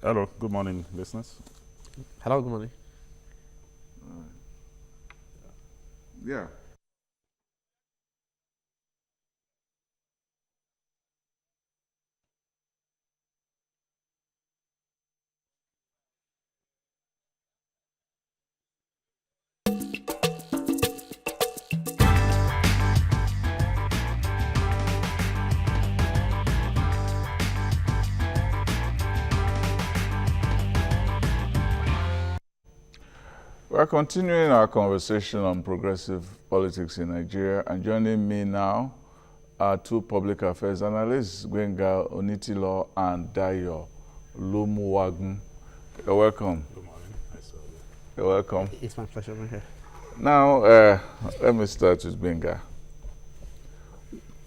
Hello, good morning, listeners. Hello, good morning. Yeah. We're continuing our conversation on progressive politics in Nigeria, and joining me now are two public affairs analysts, Gbenga Onitilo and Dayo Lumuwagun. You're welcome. Good morning. Nice to have you. You're welcome. It's my pleasure being here. Now, let me start with Gbenga.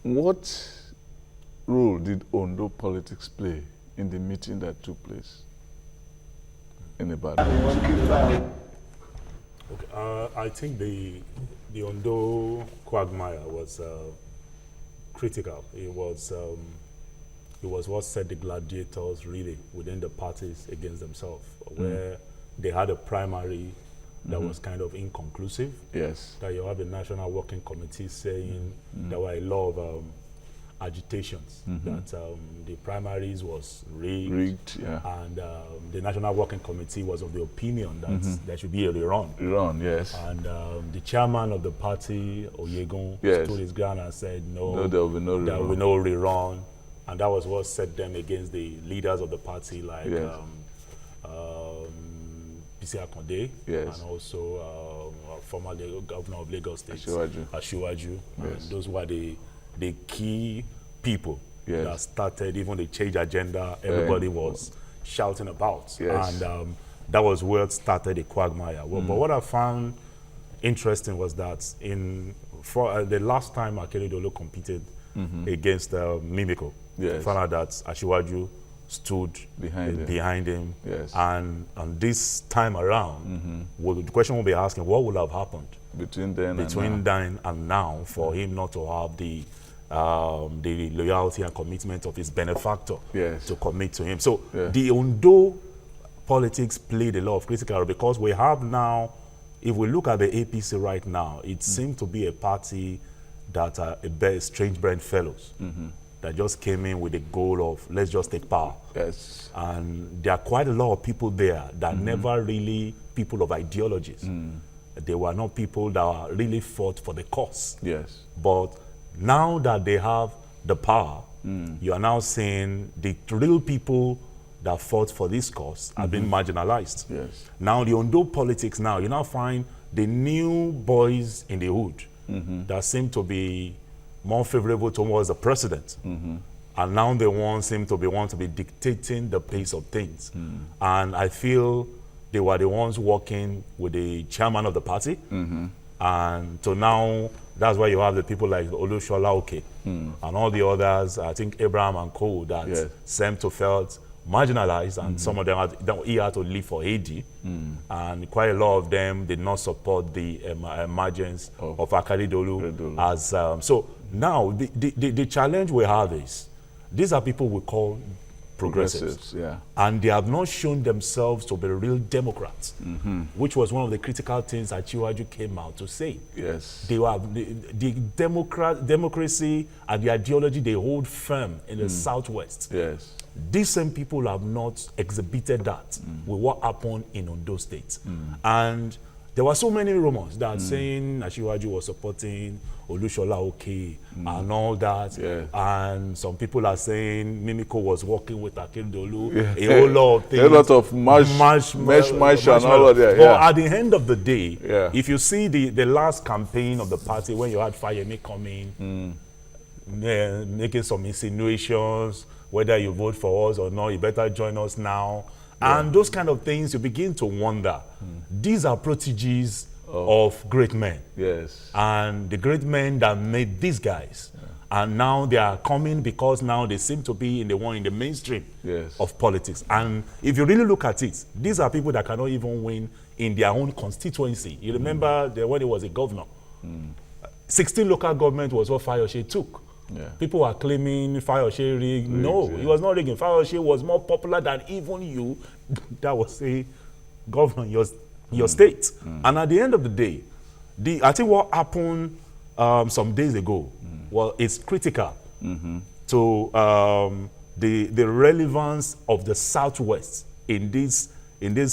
What role did Ondo politics play in the meeting that took place in Ibadan? Okay, I think the Ondo quagmire was critical. It was what set the gladiators really within the parties against themselves, where they had a primary that was kind of inconclusive. Yes. That you have a national working committee saying there were a lot of agitations, that the primaries was rigged, yeah. and the National Working Committee was of the opinion that there should be a rerun. Iran, yes. And the chairman of the party, Oyegun, Yes. stood his ground and said, No, there will be no there will rerun. be no rerun. And that was what set them against the leaders of the party, like Yes. P.C. Akonde, Yes. and also former governor of Lagos State, Asiwaju. Asiwaju. Yes. And those were the key people Yes. that started even the change agenda everybody was shouting about. Yes. And that was where it started the quagmire. Well, but what I found interesting was that for the last time Akeredolu competed against Mimiko, Yes. I found out that Asiwaju stood Behind him. Yes. And this time around, the question will be asking, what would have happened Between then and now for him not to have the loyalty and commitment of his benefactor Yes. to commit to him. So Yeah. the Ondo politics played a lot of critical role, because we have now, if we look at the APC right now, it seems to be a party that are strange brain fellows that just came in with the goal of, let's just take power. Yes. And there are quite a lot of people there that never really people of ideologies. They were not people that really fought for the cause. Yes. But now that they have the power, you are now seeing the real people that fought for this cause have been marginalized. Yes. Now the Ondo politics now, you now find the new boys in the hood that seem to be more favorable towards the president. And now they seem to want to be dictating the pace of things. And I feel they were the ones working with the chairman of the party. And so now, that's why you have the people like Olushola Oke and all the others, I think Abraham and Co, that Yes. seem to felt marginalized, and some of them had to leave for AD. And quite a lot of them did not support the emergence of Akeredolu as so now the challenge we have is, these are people we call progressives, Yeah. and they have not shown themselves to be real Democrats, which was one of the critical things that Chiwaju came out to say. Yes. They were the democracy and the ideology they hold firm in the Southwest. Yes. These same people have not exhibited that with what happened in Ondo State. And there were so many rumors that saying Asiwaju was supporting Olushola Oke and all that. Yeah. And some people are saying Mimiko was working with Akeredolu. A whole lot of things. A lot of mash and all of that. But Yeah. at the end of the day, Yeah. if you see the last campaign of the party, when you had Fayemi coming, making some insinuations, whether you vote for us or not, you better join us now. Yeah. And those kind of things, you begin to wonder. These are proteges of great men. Yes. And the great men that made these guys. And now they are coming because now they seem to be in the mainstream of politics. And if you really look at it, these are people that cannot even win in their own constituency. You remember when he was a governor, 16 local government was what Fayose took. Yeah. People are claiming Fayose rigged. No, yeah. it was not rigging. Fayose was more popular than even you. That was a governor in your state. And at the end of the day, I think what happened some days ago, well, it's critical to the relevance of the Southwest in this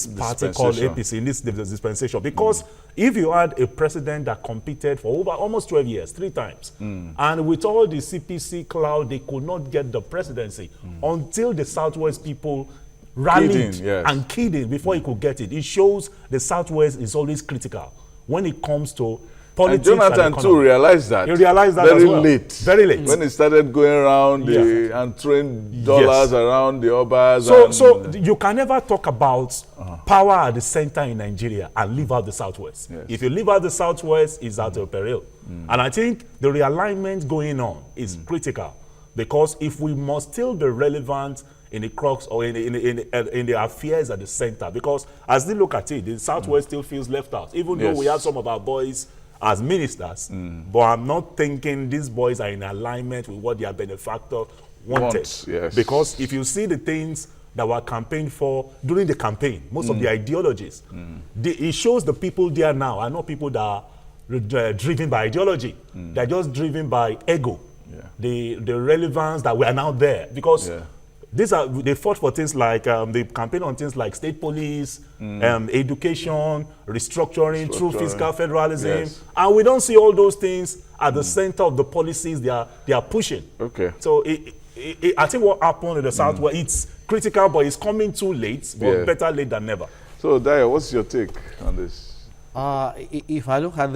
party called APC, in this dispensation. Because if you had a president that competed for over almost 12 years, 3 times, and with all the CPC cloud, they could not get the presidency until the Southwest people rallied and keyed in before he could get it. It shows the Southwest is always critical when it comes to politics. And Jonathan too realized that. He realized that very as well. late. Very late. When he started going around and throwing dollars around the obas. So you can never talk about power at the center in Nigeria and leave out the Southwest. Yes. If you leave out the Southwest, it's at your peril. And I think the realignment going on is critical, because if we must still be relevant in the crux or in the affairs at the center, because as they look at it, the Southwest still feels left out, even though we have some of our boys as ministers, but I'm not thinking these boys are in alignment with what their benefactor wanted. Because if you see the things that were campaigned for during the campaign, most of the ideologies, it shows the people there now are not people that are driven by ideology. They're just driven by ego, the relevance that we are now there. Because they fought for things like, they campaign on things like state police, education, restructuring through fiscal federalism. And we don't see all those things at the center of the policies they are pushing. Okay. So I think what happened in the Southwest, it's critical, but it's coming too late, but better late than never. So, Daya, what's your take on this? If I look at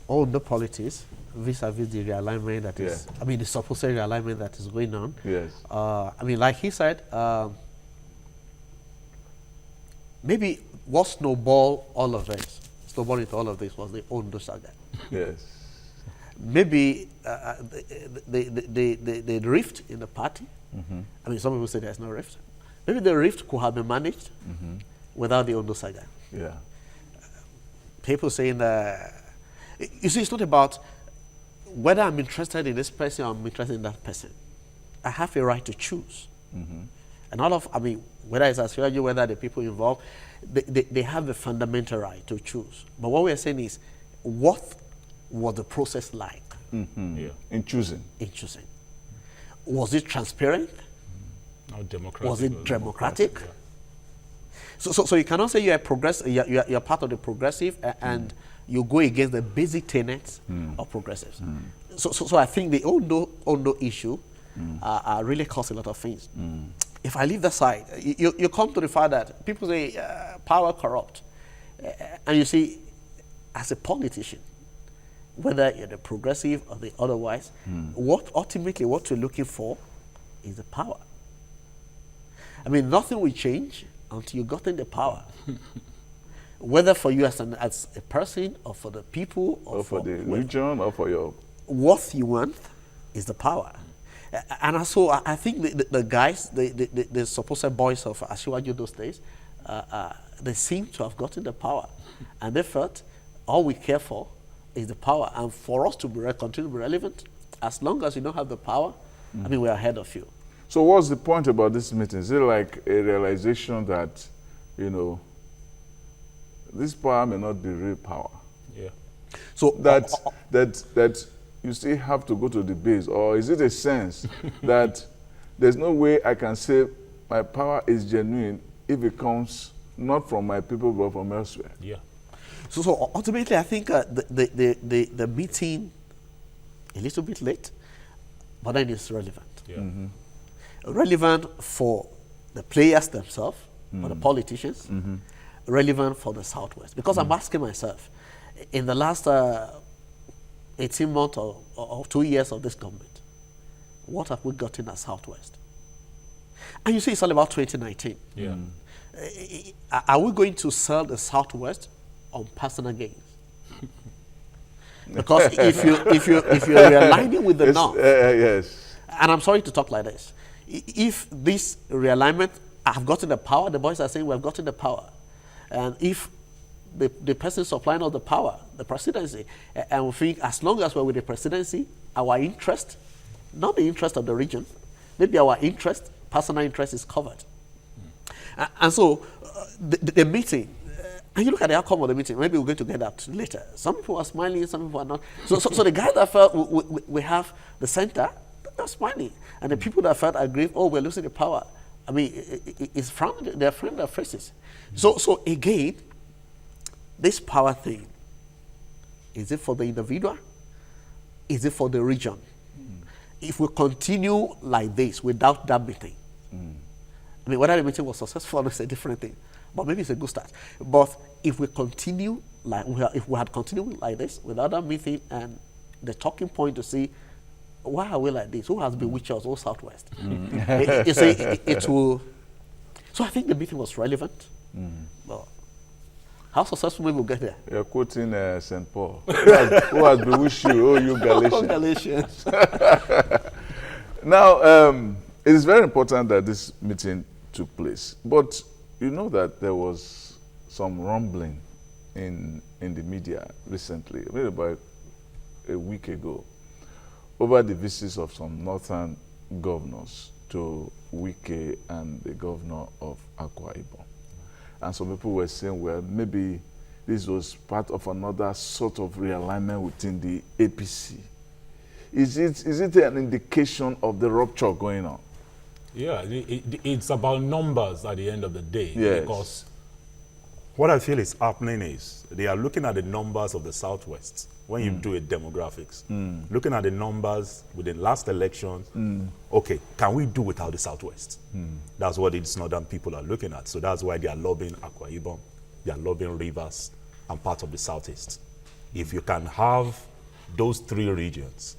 all the politics, vis-a-vis the realignment that is, I mean, the supposed realignment that is going on. Yes. I mean, like he said, maybe what snowballing into all of this was the Ondo saga. Yes. Maybe the rift in the party. I mean, some people say there's no rift. Maybe the rift could have been managed without the Ondo saga. Yeah. People saying that, you see, it's not about whether I'm interested in this person or I'm interested in that person. I have a right to choose. And whether it's Asiwaju, whether the people involved, they have a fundamental right to choose. But what we're saying is, what was the process like? In choosing? In choosing. Was it transparent? Not democratic. Was it democratic? So you cannot say you're you're part of the progressive and you go against the basic tenets of progressives. So I think the Ondo issue really caused a lot of things. If I leave that side, you come to the fact that people say power corrupt. And you see, as a politician, whether you're the progressive or the otherwise, what you're looking for is the power. I mean, nothing will change until you gotten the power. Whether for you as a person, or for the people, or for the region, or for your... What you want is the power. And so I think the guys, the supposed boys of Asiwaju those days, they seem to have gotten the power. And they felt all we care for is the power. And for us to continue to be relevant, as long as you don't have the power, I mean, we're ahead of you. So what's the point about this meeting? Is it like a realization that, you know, this power may not be real power? Yeah. So that you still have to go to the base, or is it a sense that there's no way I can say my power is genuine if it comes not from my people but from elsewhere? Yeah. So ultimately, I think the meeting a little bit late, but then it's relevant. Yeah. Relevant for the players themselves, for the politicians, relevant for the Southwest. Because I'm asking myself, in the last 18 months or 2 years of this government, what have we gotten as Southwest? And you see, it's all about 2019. Yeah. Are we going to sell the Southwest on personal gains? Because if you're realigning with the North, yes. and I'm sorry to talk like this, if this realignment, I've gotten the power, the boys are saying we've gotten the power, and if the person supplying us the power, the presidency, and we think as long as we're with the presidency, our interest not the interest of the region. Maybe our interest, personal interest, is covered. And so the meeting, and you look at the outcome of the meeting, maybe we're going to get that later. Some people are smiling, some people are not. So the guy that felt we have the center, they're smiling. And the people that felt aggrieved, oh, we're losing the power. I mean, it's from their friend their faces. So again, this power thing, is it for the individual? Is it for the region? If we continue like this without that meeting, I mean, whether the meeting was successful is a different thing, but maybe it's a good start. But if we continue like if we had continued like this without that meeting and the talking point to see why are we like this? Who has bewitched us? All Southwest. You see, it will. So I think the meeting was relevant. Well, how successful we will get there? You're quoting St. Paul. Who has bewitched you? Oh, you Galatians. Now, it is very important that this meeting took place. But you know that there was some rumbling in the media recently, maybe about a week ago, over the visits of some northern governors to Wike and the governor of Akwa Ibom. And some people were saying, well, maybe this was part of another sort of realignment within the APC. Is it an indication of the rupture going on? Yeah, it's about numbers at the end of the day. Yes. Because what I feel is happening is they are looking at the numbers of the Southwest when you do a demographics. Looking at the numbers with the last election, okay, can we do without the Southwest? That's what the northern people are looking at. So that's why they are lobbying Akwa Ibom, they are lobbying Rivers and part of the Southeast. If you can have those three regions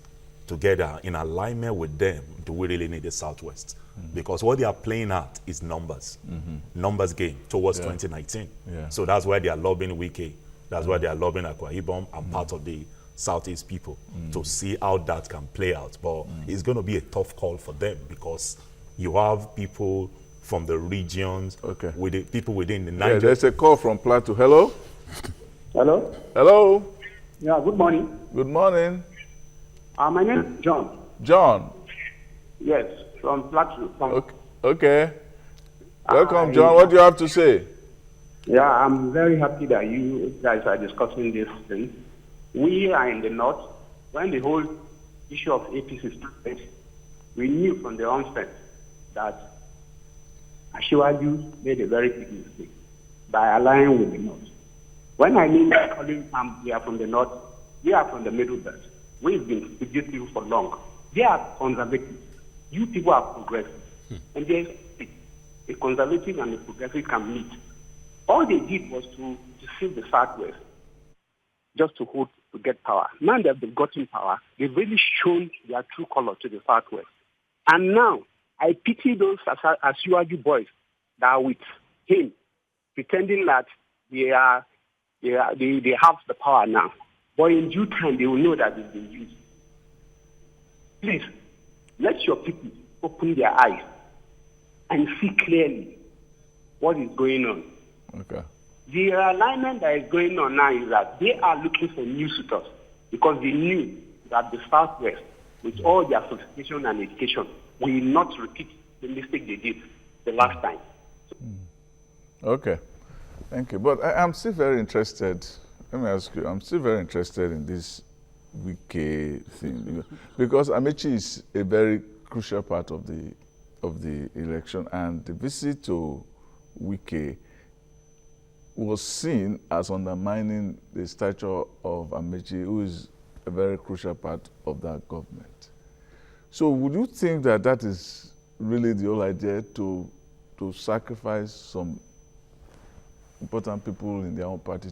together in alignment with them, do we really need the Southwest? Because what they are playing at is numbers, numbers game towards 2019. Yeah. So that's why they are lobbying Wike, that's why they are lobbying Akwa Ibom and part of the Southeast people to see how that can play out. But it's going to be a tough call for them because you have people from the regions, with the people within the Niger. Yeah, there's a call from Plateau. Hello? Hello? Hello? Yeah, good morning. Good morning. My name is John. John? Yes, from Plateau. Okay. Welcome, John. What do you have to say? Yeah, I'm very happy that you guys are discussing this thing. We are in the north. When the whole issue of APC started, we knew from the onset that Ashiwaju made a very big mistake by aligning with the north. When I mean by calling we are from the north, we are from the middle belt. We've been with these people for long. They are conservative. You people are progressive. And there's a conservative and a progressive can meet. All they did was to deceive the Southwest just to get power. Now they've gotten power, they've really shown their true color to the Southwest. And now, I pity those Ashiwaju boys that are with him, pretending that they have the power now. But in due time, they will know that it's been used. Please, let your people open their eyes and see clearly what is going on. Okay. The alignment that is going on now is that they are looking for new suitors because they knew that the Southwest, with all their sophistication and education, will not repeat the mistake they did the last time. Okay. Thank you. But I'm still very interested. Let me ask you, I'm still very interested in this Wike thing because Amechi is a very crucial part of the election, and the visit to Wike was seen as undermining the stature of Amechi, who is a very crucial part of that government. So would you think that that is really the whole idea, to sacrifice some important people in their own party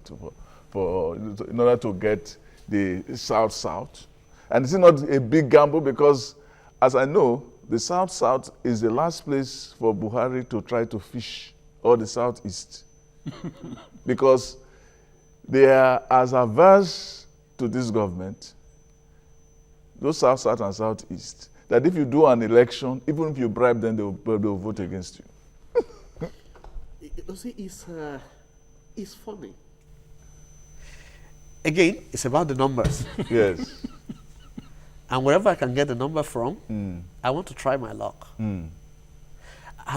in order to get the South-South? And it's not a big gamble because, as I know, the South-South is the last place for Buhari to try to fish, or the Southeast. Because they are as averse to this government, those South-South and Southeast, that if you do an election, even if you bribe them, they'll vote against you. You see, it's funny. Again, it's about the numbers. Yes. And wherever I can get the number from, I want to try my luck. I'm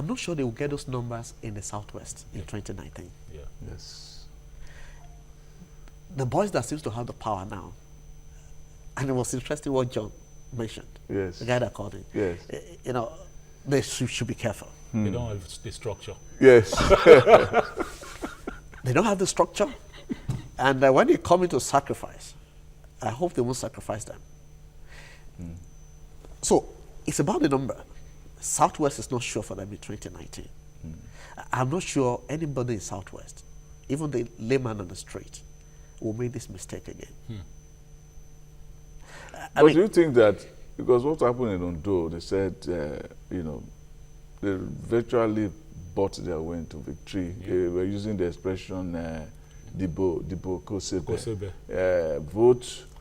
not sure they will get those numbers in the Southwest in 2019. Yeah. Yes. The boys that seems to have the power now, and it was interesting what John mentioned. Yes. The guy that called him. Yes. You know, they should be careful. They don't have the structure. Yes. They don't have the structure. And when they come into sacrifice, I hope they won't sacrifice them. So it's about the number. Southwest is not sure for them in 2019. I'm not sure anybody in Southwest, even the layman on the street, will make this mistake again. But do you think that, because what happened in Ondo, they said, you know, they virtually bought their way into victory. They were using the expression, Dibo Kosebe.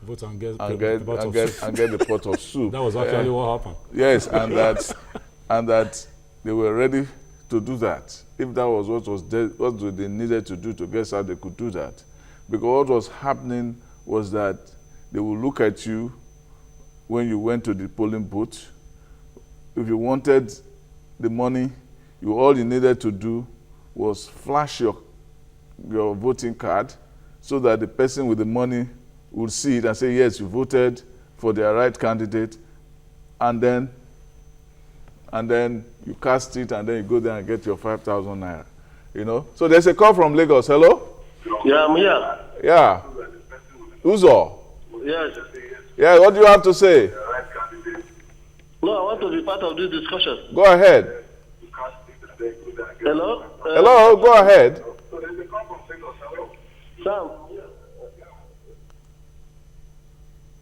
Vote and get the pot of soup. That was actually what happened. Yes, and that they were ready to do that. If that was what they needed to do to guess how they could do that. Because what was happening was that they would look at you when you went to the polling booth. If you wanted the money, all you needed to do was flash your voting card so that the person with the money would see it and say, yes, you voted for their right candidate, and then you cast it, and then you go there and get your 5,000 naira. You know? So there's a call from Lagos. Hello? Yeah, I'm here. Yeah. Uzo? Yes. Yeah, what do you have to say? No, I want to be part of this discussion. Go ahead. Hello? Hello, go ahead. Sam?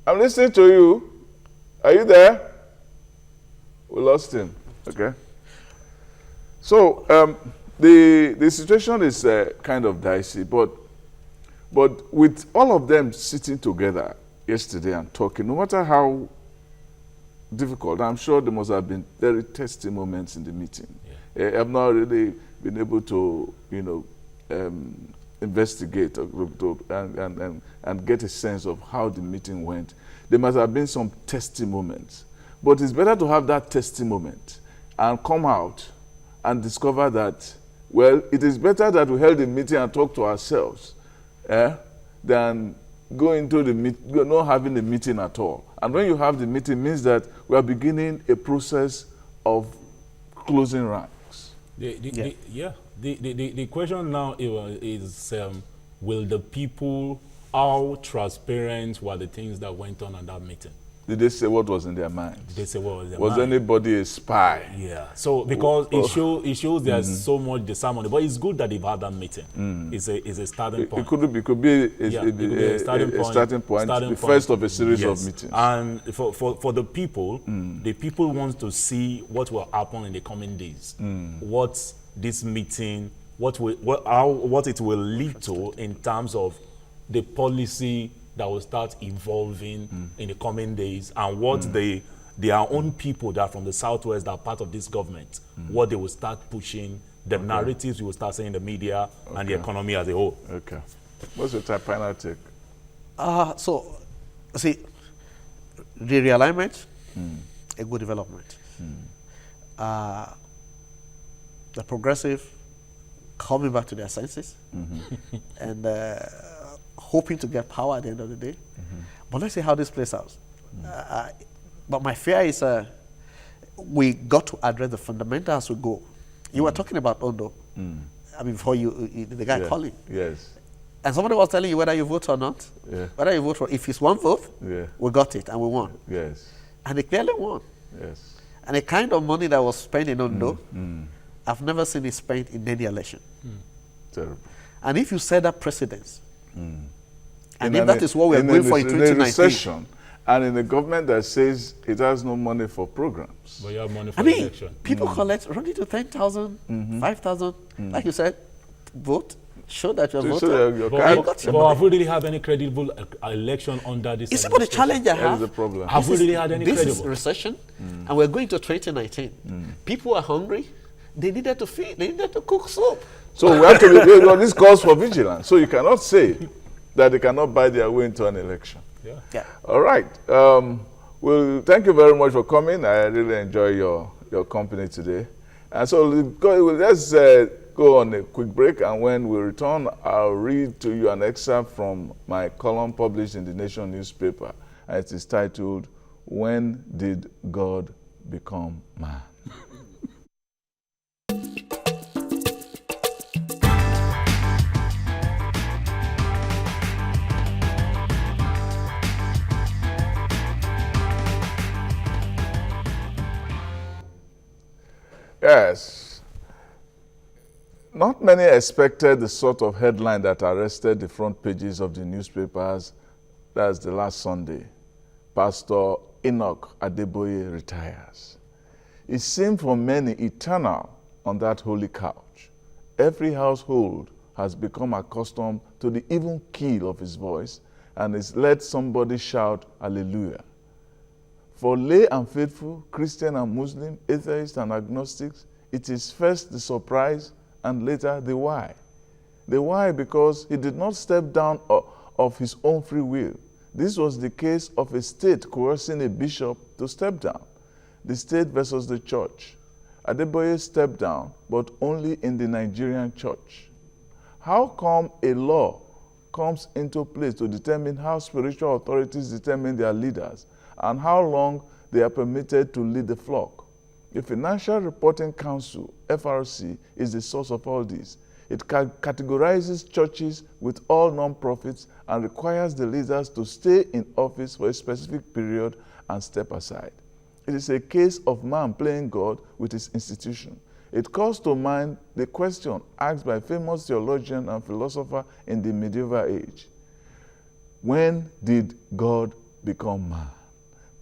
I'm listening to you. Are you there? We lost him. Okay. So the situation is kind of dicey, but with all of them sitting together yesterday and talking, no matter how difficult, I'm sure there must have been very testy moments in the meeting. Yeah. I've not really been able to, investigate and get a sense of how the meeting went. There must have been some testy moments. But it's better to have that testy moment and come out and discover that, well, it is better that we held the meeting and talk to ourselves than go into the meeting, not having a meeting at all. And when you have the meeting, means that we are beginning a process of closing ranks. The question now is will the people, how transparent were the things that went on at that meeting? Did they say what was in their minds? Did they say what was in their mind? Was anybody a spy? Yeah. So because it shows there's so much disharmony, but it's good that they've had that meeting. It's a starting point. It could be a starting point, the first of a series of meetings. And for the people want to see what will happen in the coming days. What this meeting, what it will lead to in terms of the policy that will start evolving in the coming days, and what their own people that are from the Southwest that are part of this government, what they will start pushing, the narratives you will start saying in the media and the economy as a whole. Okay. What's your final take? So, see, the realignment, a good development. The progressive coming back to their senses and hoping to get power at the end of the day. But let's see how this plays out. But my fear is we got to address the fundamentals as we go. You were talking about Ondo. I mean, before the guy calling. Yes. And somebody was telling you whether you vote or not. Yeah. Whether you vote for, if it's one vote, we got it and we won. Yes. And they clearly won. Yes. And the kind of money that was spent in Ondo, I've never seen it spent in any election. Terrible. And if you set that precedence, and if that is what we are going for in 2019, recession, and in a government that says it has no money for programs. But you have money for election. People collect running to 10,000, 5,000, like you said, vote, show that you're voting. But have we really had any credible election under this? You see what the challenge I have? That is the problem. Have we really had any credible? This is recession, and we're going to 2019. People are hungry. They needed to feed. They needed to cook soup. So we have to this calls for vigilance. So you cannot say that they cannot buy their way into an election. Yeah. All right. Well, thank you very much for coming. I really enjoy your company today. And so let's go on a quick break, and when we return, I'll read to you an excerpt from my column published in the Nation newspaper. And it is titled, "When Did God Become Man?" Yes. Not many expected the sort of headline that arrested the front pages of the newspapers. That's the last Sunday. Pastor Enoch Adeboye retires. It seemed for many eternal on that holy couch. Every household has become accustomed to the even keel of his voice and has let somebody shout hallelujah. For lay and faithful, Christian and Muslim, atheists and agnostics, it is first the surprise and later the why. The why because he did not step down of his own free will. This was the case of a state coercing a bishop to step down. The state versus the church. Adeboye stepped down, but only in the Nigerian church. How come a law comes into place to determine how spiritual authorities determine their leaders and how long they are permitted to lead the flock? The Financial Reporting Council, FRC, is the source of all this. It categorizes churches with all non-profits and requires the leaders to stay in office for a specific period and step aside. It is a case of man playing God with his institution. It calls to mind the question asked by a famous theologian and philosopher in the medieval age. When did God become man?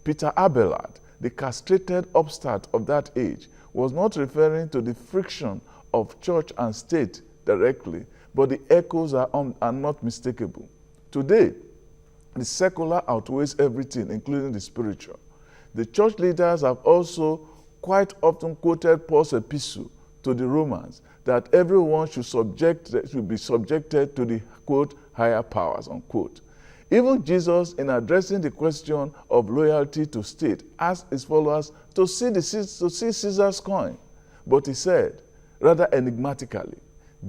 Peter Abelard, the castrated upstart of that age, was not referring to the friction of church and state directly, but the echoes are not mistakable. Today, the secular outweighs everything, including the spiritual. The church leaders have also quite often quoted Paul's epistle to the Romans that everyone should be subjected to the, quote, higher powers, unquote. Even Jesus, in addressing the question of loyalty to state, asked his followers to see Caesar's coin. But he said, rather enigmatically,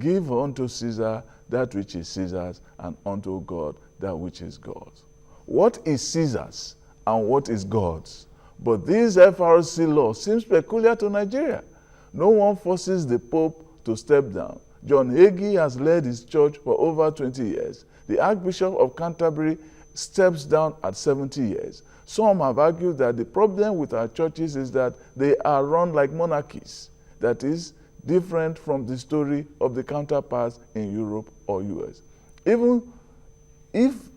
give unto Caesar that which is Caesar's, and unto God that which is God's. What is Caesar's and what is God's? But this FRC law seems peculiar to Nigeria. No one forces the Pope to step down. John Hagee has led his church for over 20 years. The Archbishop of Canterbury steps down at 70 years. Some have argued that the problem with our churches is that they are run like monarchies. That is, different from the story of the counterparts in Europe or US. Even if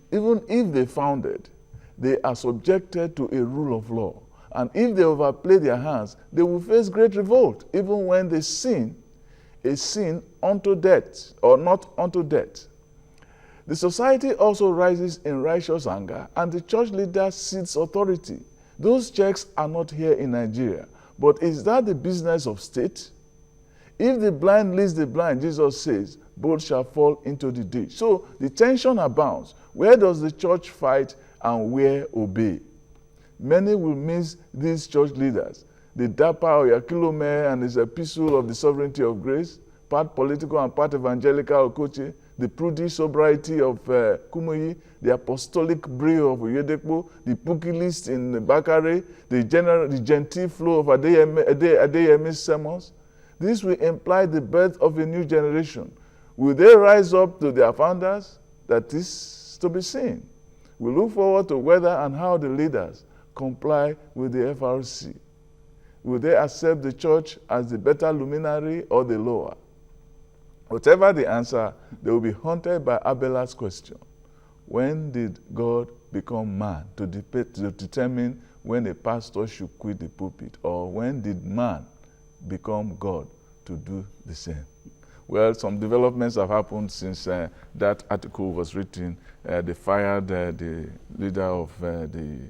they founded, they are subjected to a rule of law. And if they overplay their hands, they will face great revolt, even when they sin, a sin unto death or not unto death. The society also rises in righteous anger, and the church leader cedes authority. Those checks are not here in Nigeria. But is that the business of state? If the blind leads the blind, Jesus says, both shall fall into the ditch. So the tension abounds. Where does the church fight and where obey? Many will miss these church leaders. The Dapa Oyakilome and his epistle of the sovereignty of grace, part political and part evangelical Okoche, the prudish sobriety of Kumuyi, the apostolic brio of Oyedepo, the Pukilist in Bakare, the genteel flow of Adeyemi's sermons. This will imply the birth of a new generation. Will they rise up to their founders? That is to be seen. We look forward to whether and how the leaders comply with the FRC. Will they accept the church as the better luminary or the lower? Whatever the answer, they will be haunted by Abelard's question. When did God become man to determine when a pastor should quit the pulpit? Or when did man become God to do the same? Well, some developments have happened since that article was written. They fired the leader of the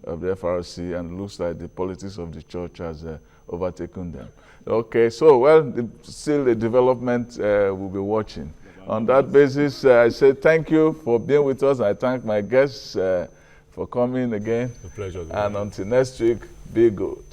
FRC, and it looks like the politics of the church has overtaken them. Okay, so, well, still a development we'll be watching. On that basis, I say thank you for being with us. I thank my guests for coming again. A pleasure. And until next week, be good.